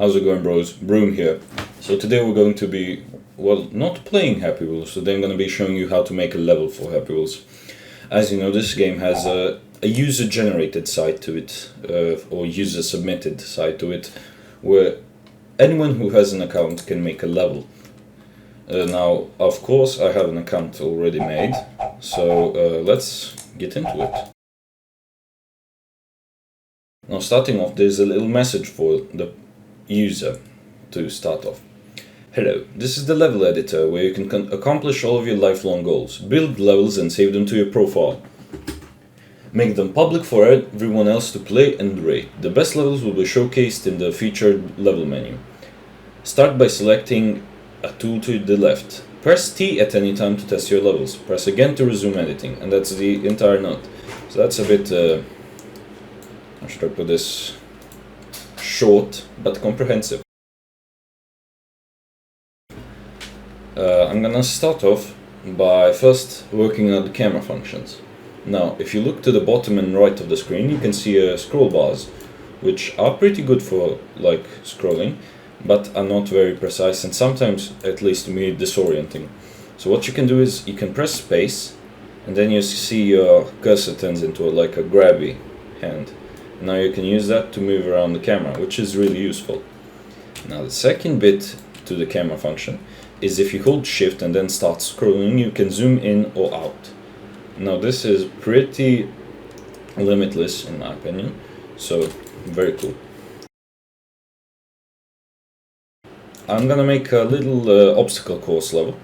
How's it going, bros? Broom here. So today we're going to be, well, not playing Happy Wheels, today I'm going to be showing you how to make a level for Happy Wheels. As you know, this game has a user-generated side to it, or user-submitted side to it, where anyone who has an account can make a level. Now, of course, I have an account already made, so let's get into it. Now, starting off, there's a little message for the user to start off. Hello, this is the level editor where you can accomplish all of your lifelong goals, build levels and save them to your profile. Make them public for everyone else to play and rate. The best levels will be showcased in the featured level menu. Start by selecting a tool to the left. Press T at any time to test your levels. Press again to resume editing, and that's the entire note. So that's a bit, how should I put this, short but comprehensive. I'm gonna start off by first working on the camera functions. Now, if you look to the bottom and right of the screen, you can see scroll bars, which are pretty good for like scrolling, but are not very precise and sometimes, at least to me, disorienting. So what you can do is you can press space, and then you see your cursor turns into like a grabby hand. Now you can use that to move around the camera, which is really useful. Now the second bit to the camera function is if you hold shift and then start scrolling, you can zoom in or out. Now this is pretty limitless in my opinion, so very cool. I'm gonna make a little obstacle course level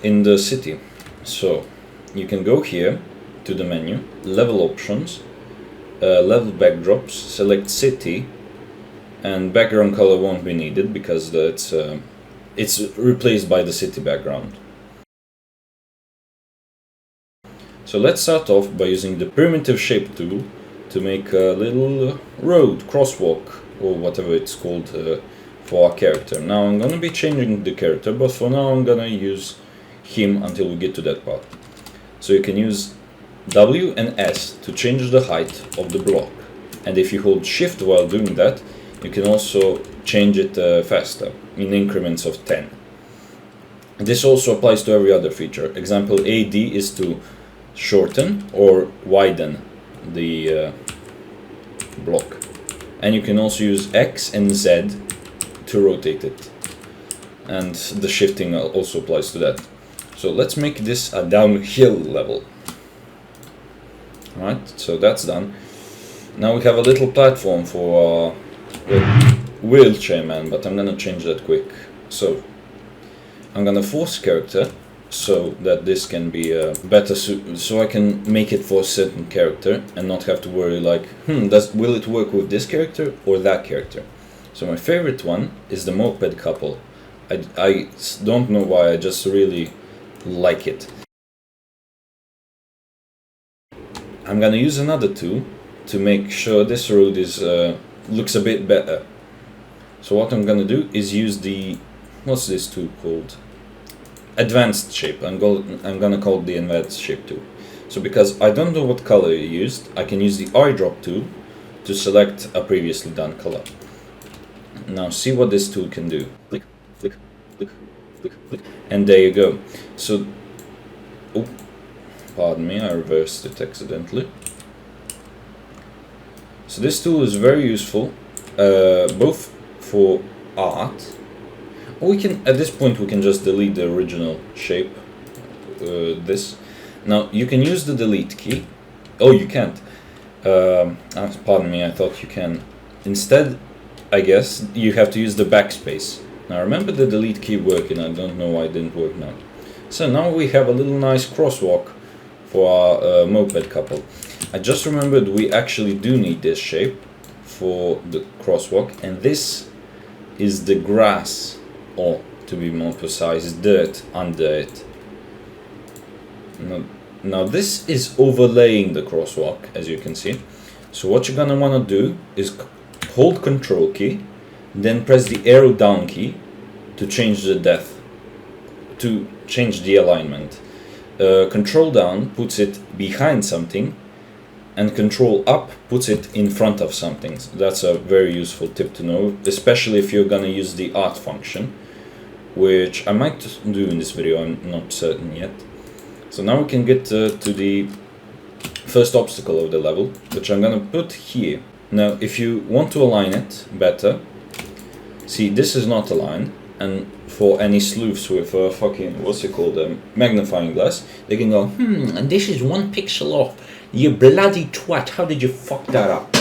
in the city. So you can go here to the menu, level options, level backdrops, select city, and background color won't be needed because it's replaced by the city background. So let's start off by using the primitive shape tool to make a little road, crosswalk, or whatever it's called for our character. Now I'm gonna be changing the character, but for now I'm gonna use him until we get to that part. So you can use W and S to change the height of the block, and if you hold shift while doing that, you can also change it faster, in increments of 10. This also applies to every other feature. Example AD is to shorten or widen the block. And you can also use X and Z to rotate it. And the shifting also applies to that. So let's make this a downhill level. Alright, so that's done. Now we have a little platform for wheelchair man, but I'm gonna change that quick. So I'm gonna force character so that this can be better so I can make it for a certain character and not have to worry like, will it work with this character or that character? So my favorite one is the moped couple. I don't know why, I just really like it. I'm gonna use another tool to make sure this road is looks a bit better. So what I'm gonna do is use the, what's this tool called? Advanced shape. I'm gonna call it the advanced shape tool. So because I don't know what color you used, I can use the eyedrop tool to select a previously done color. Now see what this tool can do. Click, click, click, click, click, and there you go. So, oh, pardon me, I reversed it accidentally. So this tool is very useful, both for art. We can, at this point, we can just delete the original shape. This. Now you can use the delete key. Oh, you can't. Pardon me. I thought you can. Instead, I guess you have to use the backspace. Now remember the delete key working. I don't know why it didn't work now. So now we have a little nice crosswalk for our moped couple. I just remembered we actually do need this shape for the crosswalk, and this is the grass, or to be more precise, dirt under it. Now this is overlaying the crosswalk, as you can see. So what you're gonna wanna do is hold Control key, then press the arrow down key to change the depth, to change the alignment. Control down puts it behind something, and Control Up puts it in front of something. So that's a very useful tip to know, especially if you're gonna use the art function, which I might do in this video, I'm not certain yet. So now we can get to the first obstacle of the level, which I'm gonna put here. Now if you want to align it better, see, this is not aligned, and for any sleuths with a fucking, what's it called, magnifying glass, they can go, and this is 1 pixel off. You bloody twat, how did you fuck that up?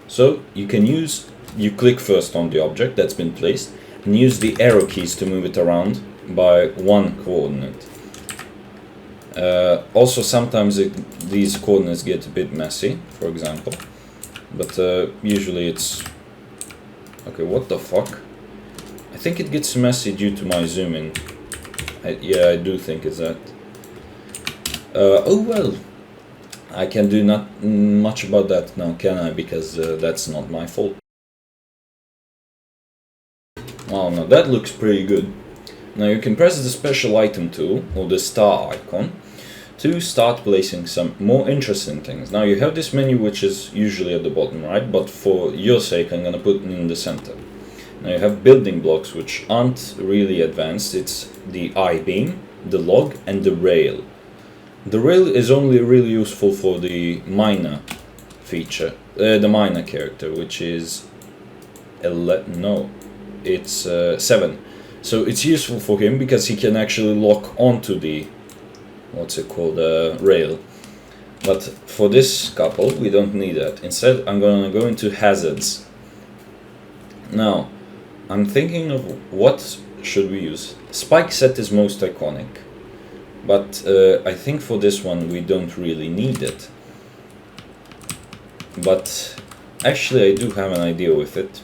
So you can you click first on the object that's been placed, and use the arrow keys to move it around by 1 coordinate. Also sometimes these coordinates get a bit messy, for example, but usually it's... Okay, what the fuck? I think it gets messy due to my zooming. Yeah, I do think it's that. Oh well, I can do not much about that now, can I? Because that's not my fault. Oh no, that looks pretty good. Now you can press the special item tool, or the star icon, to start placing some more interesting things. Now you have this menu which is usually at the bottom right, but for your sake I'm gonna put it in the center. Now you have building blocks which aren't really advanced. It's the I-beam, the log, and the rail. The rail is only really useful for the miner feature, the miner character, which is 7. So it's useful for him because he can actually lock onto the, what's it called, rail. But for this couple we don't need that. Instead I'm gonna go into hazards. Now I'm thinking of what should we use. Spike set is most iconic, but I think for this one we don't really need it. But actually I do have an idea with it.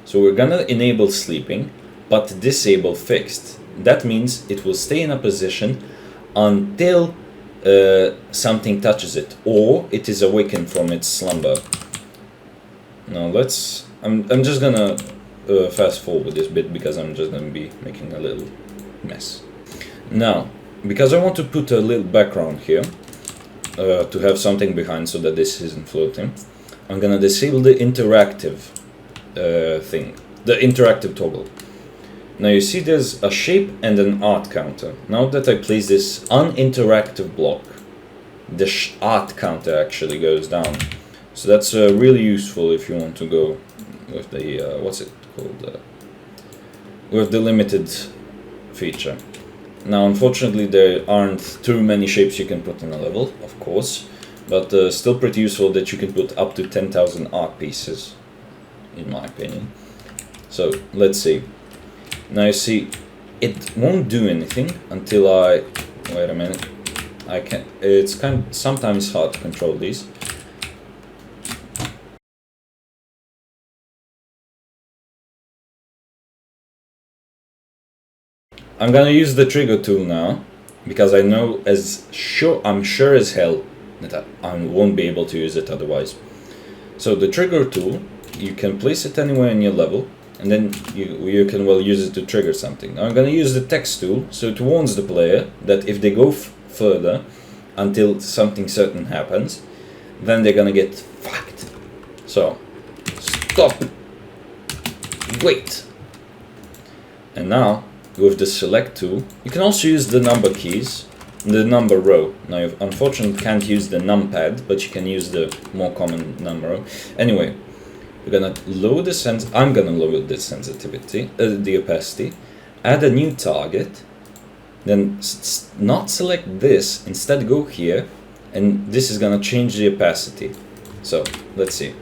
So we're gonna enable sleeping, but disable fixed. That means it will stay in a position until something touches it, or it is awakened from its slumber. Now I'm just gonna fast forward this bit because I'm just gonna be making a little mess. Now, because I want to put a little background here to have something behind so that this isn't floating, I'm gonna disable the interactive thing, the interactive toggle. Now you see there's a shape and an art counter. Now that I place this uninteractive block, the art counter actually goes down. So that's really useful if you want to go with the, what's it called, with the limited feature. Now unfortunately there aren't too many shapes you can put in a level, of course, but still pretty useful that you can put up to 10,000 art pieces, in my opinion. So let's see. Now you see, it won't do anything until I... Wait a minute. I can... It's sometimes hard to control these. I'm gonna use the trigger tool now, because I know I'm sure as hell that I won't be able to use it otherwise. So the trigger tool, you can place it anywhere in your level, and then you can well use it to trigger something. Now I'm gonna use the text tool, so it warns the player that if they go further until something certain happens, then they're gonna get fucked. So, stop, wait, and now with the select tool, you can also use the number keys, the number row. Now you unfortunately can't use the numpad, but you can use the more common number row. Anyway, we're gonna lower the I'm gonna lower the sensitivity, the opacity, add a new target, then not select this, instead go here, and this is gonna change the opacity. So, let's see.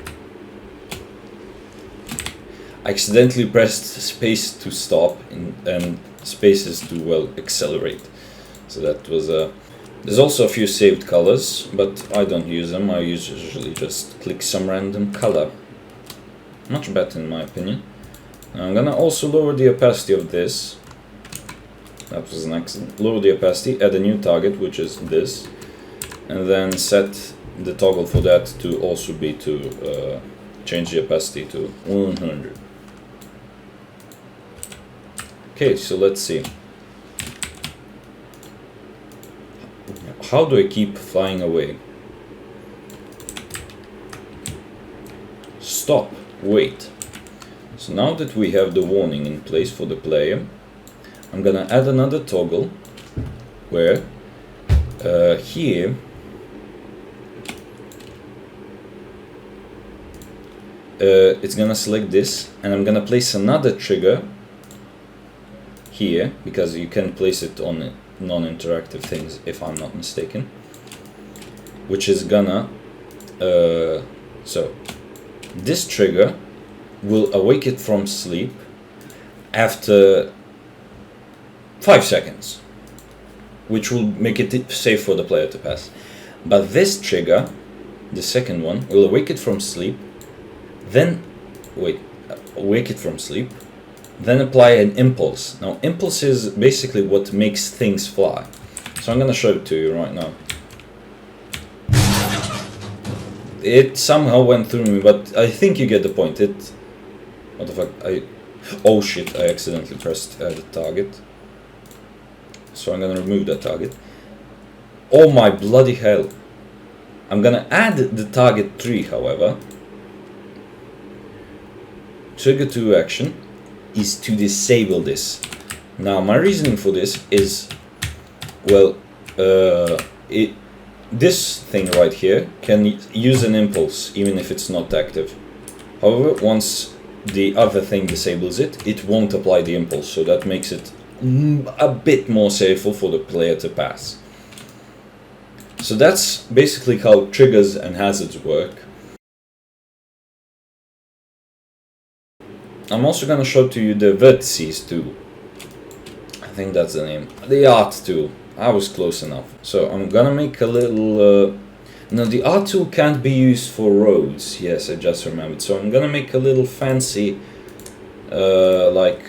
I accidentally pressed space to stop and spaces to, well, accelerate. So that was there's also a few saved colors, but I don't use them. I usually just click some random color. Much better in my opinion. Now I'm gonna also lower the opacity of this. That was an accident. Lower the opacity, add a new target, which is this, and then set the toggle for that to also be to change the opacity to 100. Okay, so let's see. How do I keep flying away? stop, wait. So now that we have the warning in place for the player, I'm gonna add another toggle where here it's gonna select this, and I'm gonna place another trigger here, because you can place it on non-interactive things if I'm not mistaken, which is gonna so this trigger will awake it from sleep after 5 seconds, which will make it safe for the player to pass. But this trigger, the second one, will awake it from sleep, then wake it from sleep, then apply an impulse. Now impulse is basically what makes things fly. So I'm gonna show it to you right now. It somehow went through me, but I think you get the point. What the fuck? Oh shit, I accidentally pressed the target. So I'm gonna remove that target. Oh my bloody hell. I'm gonna add the target tree, however. Trigger to action is to disable this. Now my reasoning for this is, well, this thing right here can use an impulse even if it's not active. However, once the other thing disables it, it won't apply the impulse, so that makes it a bit more safer for the player to pass. So that's basically how triggers and hazards work. I'm also gonna show to you the Vertices Tool. I think that's the name. The Art Tool. I was close enough. So I'm gonna make a little... Now the Art Tool can't be used for roads. Yes, I just remembered. So I'm gonna make a little fancy like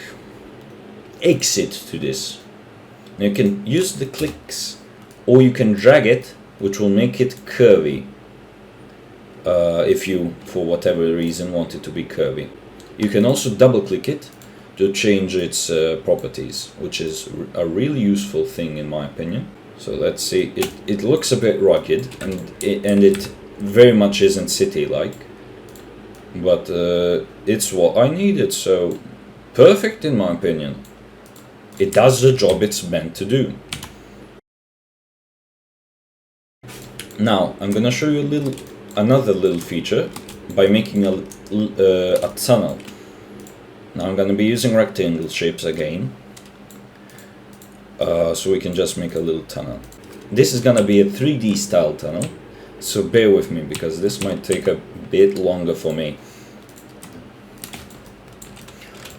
exit to this. Now you can use the clicks, or you can drag it, which will make it curvy. If you, for whatever reason, want it to be curvy. You can also double click it to change its properties, which is a really useful thing in my opinion. So let's see, it looks a bit rugged, and it very much isn't city-like, but it's what I needed, so perfect in my opinion. It does the job it's meant to do. Now I'm gonna show you another little feature by making a tunnel. Now I'm gonna be using rectangle shapes again, so we can just make a little tunnel. This is gonna be a 3D style tunnel, so bear with me because this might take a bit longer for me.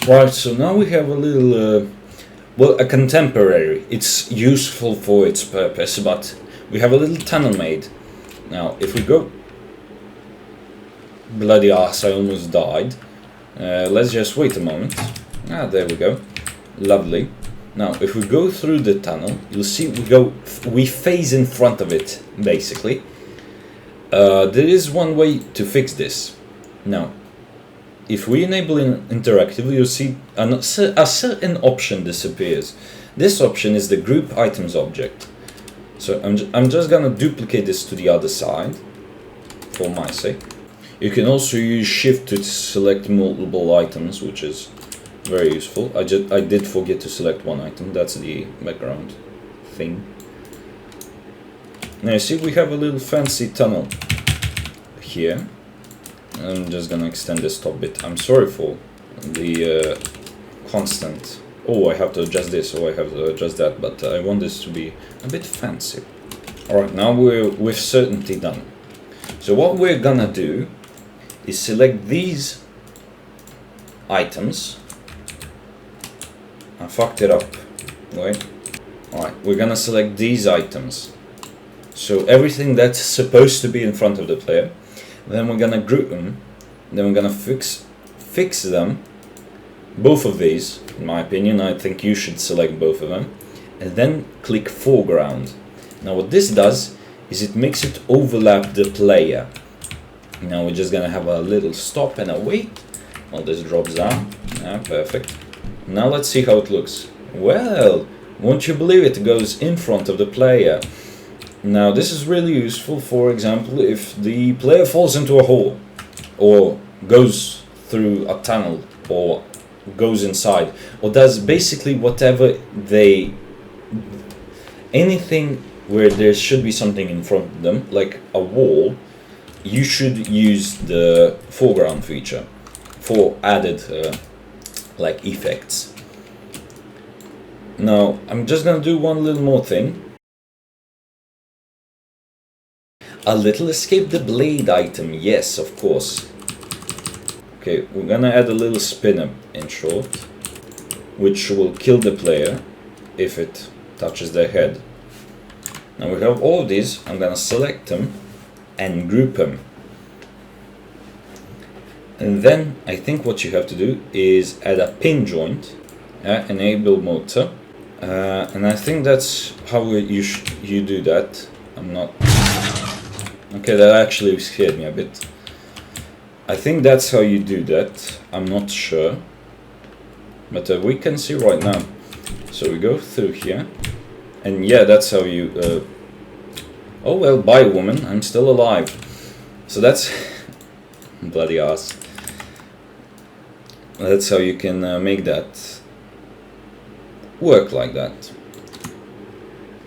Right, so now we have a little, well, a contemporary. It's useful for its purpose, but we have a little tunnel made. Now if we go... Bloody ass, I almost died. Let's just wait a moment. Ah, there we go. Lovely. Now, if we go through the tunnel, you'll see we phase in front of it, basically. There is one way to fix this. Now, if we enable interactive, you'll see a certain option disappears. This option is the group items object. So I'm just gonna duplicate this to the other side, for my sake. You can also use shift to select multiple items, which is very useful. I did forget to select one item. That's the background thing. Now you see we have a little fancy tunnel here. I'm just gonna extend this top bit. I'm sorry for the constant... Oh, I have to adjust this, or I have to adjust that, but I want this to be a bit fancy. Alright, now we're with certainty done. So what we're gonna do is select these items. I fucked it up. Wait. Alright, we're gonna select these items. So everything that's supposed to be in front of the player. Then we're gonna group them. Then we're gonna fix them. Both of these, in my opinion. I think you should select both of them. And then click foreground. Now what this does is it makes it overlap the player. Now we're just gonna have a little stop and a wait while this drops down. Ah, perfect. Now let's see how it looks. Well, won't you believe it goes in front of the player. Now this is really useful, for example, if the player falls into a hole, or goes through a tunnel or goes inside or does basically whatever anything where there should be something in front of them, like a wall, you should use the foreground feature for added like effects. Now I'm just gonna do one little more thing. A little escape the blade item, yes, of course. Okay, we're gonna add a little spinner in short, which will kill the player if it touches their head. Now we have all of these. I'm gonna select them and group them. And then I think what you have to do is add a pin joint, enable motor, and I think that's how you do that. I'm not... Okay, that actually scared me a bit. I think that's how you do that. I'm not sure, but we can see right now. So we go through here, and yeah, that's how you... Oh well, bye woman, I'm still alive. So that's... bloody ass. That's how you can make that work like that.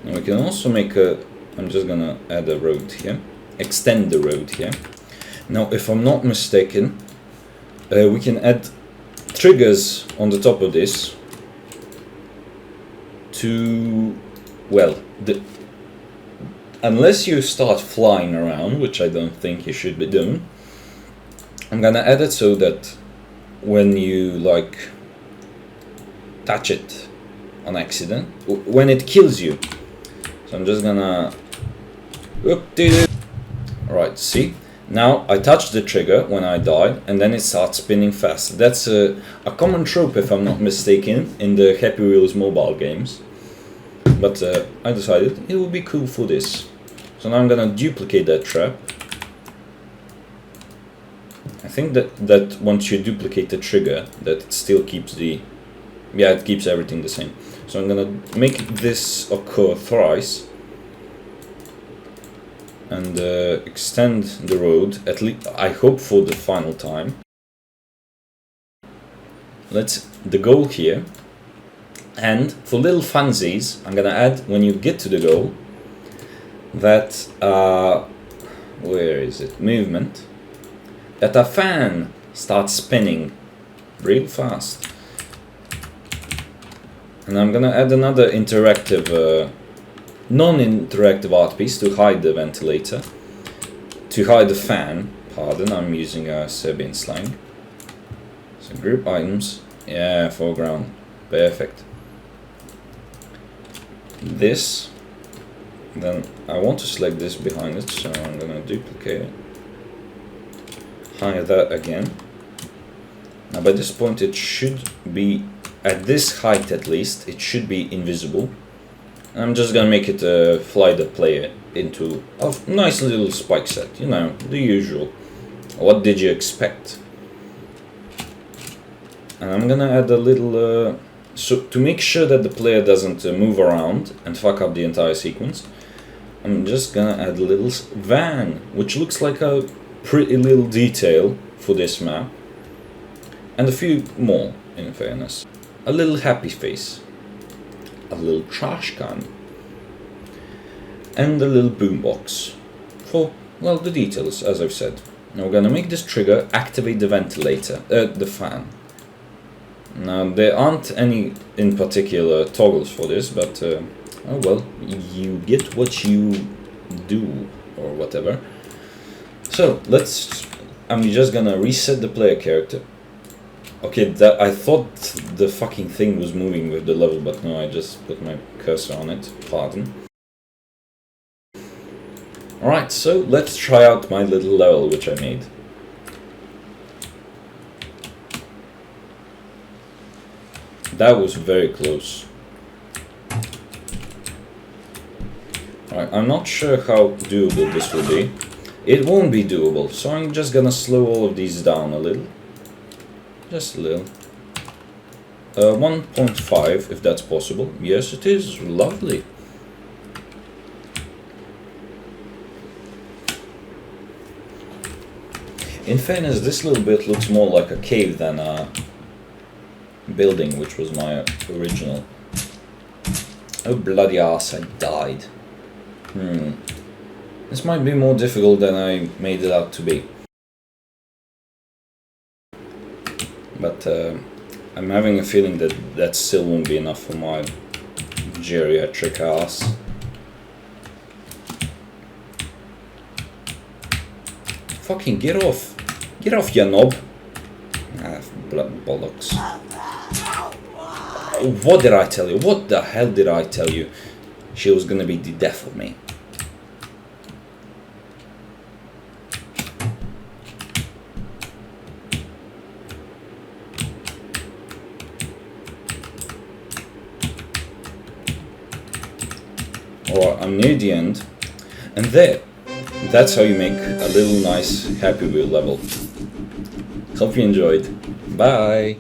And we can also make a... I'm just gonna add a road here. Extend the road here. Now, if I'm not mistaken, we can add triggers on the top of this to, well, unless you start flying around, which I don't think you should be doing, I'm gonna add it so that when you like touch it on accident, when it kills you. So I'm just gonna... Alright, see? Now I touched the trigger when I died, and then it starts spinning fast. That's a common trope, if I'm not mistaken, in the Happy Wheels mobile games. But I decided it would be cool for this. So now I'm gonna duplicate that trap. I think that once you duplicate the trigger, that it still keeps the... Yeah, it keeps everything the same. So I'm gonna make this occur thrice. And extend the road, at least I hope for the final time. The goal here, and for little funsies, I'm gonna add when you get to the goal that where is it? Movement. That a fan starts spinning real fast, and I'm gonna add another interactive. Non-interactive art piece to hide the ventilator, to hide the fan, pardon, I'm using a Serbian slang. So group items, yeah, foreground, perfect. This, then I want to select this behind it, so I'm gonna duplicate it, hide that again. Now by this point it should be, at this height at least, it should be invisible. I'm just gonna make it fly the player into a nice little spike set, you know, the usual. What did you expect? And I'm gonna add a little, so to make sure that the player doesn't move around and fuck up the entire sequence, I'm just gonna add a little van, which looks like a pretty little detail for this map. And a few more, in fairness. A little happy face. A little trash can, and a little boombox for, well, the details, as I've said. Now we're gonna make this trigger activate the ventilator, the fan. Now there aren't any in particular toggles for this, but oh well, you get what you do or whatever. So I'm just gonna reset the player character. Okay, I thought the fucking thing was moving with the level, but no, I just put my cursor on it, pardon. Alright, so let's try out my little level which I made. That was very close. Alright, I'm not sure how doable this will be. It won't be doable, so I'm just gonna slow all of these down a little. Just a little. 1.5 if that's possible. Yes, it is. Lovely. In fairness, this little bit looks more like a cave than a building, which was my original. Oh bloody ass, I died. This might be more difficult than I made it out to be. But I'm having a feeling that that still won't be enough for my geriatric ass. Fucking get off! Get off, you knob! Ah, bollocks. What did I tell you? What the hell did I tell you? She was gonna be the death of me. Or I'm near the end, and there. That's how you make a little nice Happy Wheel level. Hope you enjoyed. Bye!